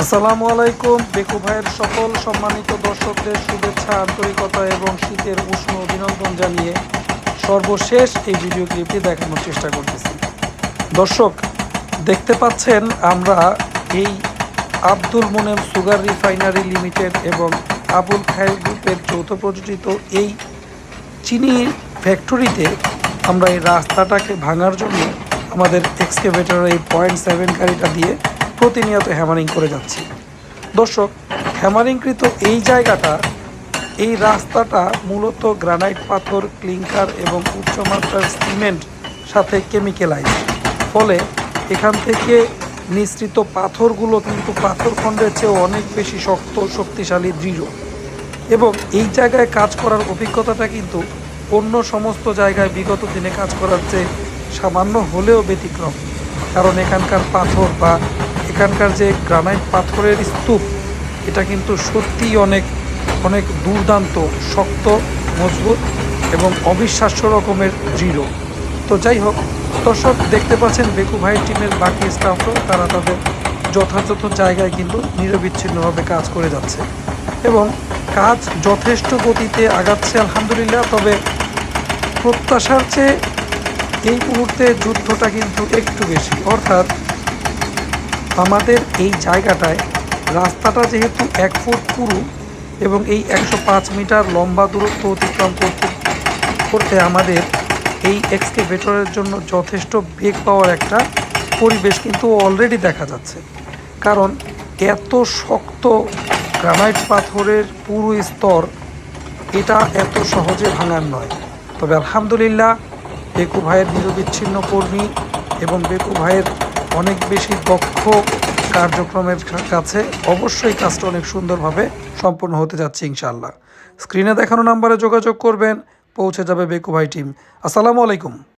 আসসালামু আলাইকুম। বেকু ভাইয়ের সকল সম্মানিত দর্শকদের শুভেচ্ছা, আন্তরিকতা এবং শীতের উষ্ণ অভিনন্দন জানিয়ে সর্বশেষ এই ভিডিও ক্লিপটি দেখানোর চেষ্টা করতেছি। দর্শক দেখতে পাচ্ছেন আমরা এই Abdul Monem sugar refinery limited এবং আবুল খায়ের গ্রুপের যৌথ প্রযোজিত এই চিনি ফ্যাক্টরিতে আমরা এই রাস্তাটাকে ভাঙার জন্য আমাদের এক্সকেভেটরের এই 0.7 গাড়িটা দিয়ে প্রতিনিয়ত হ্যামারিং করে যাচ্ছি। দর্শক, হ্যামারিংকৃত এই জায়গাটা, এই রাস্তাটা মূলত গ্রানাইট পাথর, ক্লিংকার এবং উচ্চমাত্রার সিমেন্ট সাথে কেমিক্যালাইজ, ফলে এখান থেকে নিঃসৃত পাথরগুলো কিন্তু পাথরখণ্ডের চেয়েও অনেক বেশি শক্ত, শক্তিশালী, দৃঢ়। এবং এই জায়গায় কাজ করার অভিজ্ঞতাটা কিন্তু অন্য সমস্ত জায়গায় বিগত দিনে কাজ করার চেয়ে সামান্য হলেও ব্যতিক্রম। কারণ এখানকার পাথর বা এখানকার যে গ্রানাইট পাথরের স্তূপ, এটা কিন্তু সত্যিই অনেক অনেক দুর্দান্ত, শক্ত, মজবুত এবং অবিশ্বাস্য রকমের দৃঢ়। তো যাই হোক দর্শক, দেখতে পাচ্ছেন বেকু ভাইয়ের টিমের বাকি স্টাফও তারা তাদের যথাযথ জায়গায় কিন্তু নিরবিচ্ছিন্নভাবে কাজ করে যাচ্ছে এবং কাজ যথেষ্ট গতিতে আগাচ্ছে আলহামদুলিল্লাহ। তবে প্রত্যাশার চেয়ে এই মুহূর্তে যুদ্ধটা কিন্তু একটু বেশি, অর্থাৎ আমাদের এই জায়গাটায় রাস্তাটা যেহেতু 1 ফুট পুরু এবং এই 105 মিটার লম্বা দূরত্ব অতিক্রম করতে আমাদের এই এক্সকেভেটরের জন্য যথেষ্ট বেগ পাওয়ার একটা পরিবেশ কিন্তু অলরেডি দেখা যাচ্ছে। কারণ এত শক্ত গ্রানাইট পাথরের পুরু স্তর, এটা এত সহজে ভাঙার নয়। তবে আলহামদুলিল্লাহ বেকু ভাইয়ের নিরবিচ্ছিন্ন কর্মী এবং বেকু ভাইয়ের অনেক বেশি দক্ষ কার্যক্রমের কাছে অবশ্যই কাজটা অনেক সুন্দরভাবে সম্পন্ন হতে যাচ্ছে ইনশাআল্লাহ। স্ক্রিনে দেখানো নাম্বারে যোগাযোগ করবেন, পৌঁছে যাবে বেকু ভাই টিম। আসসালামু আলাইকুম।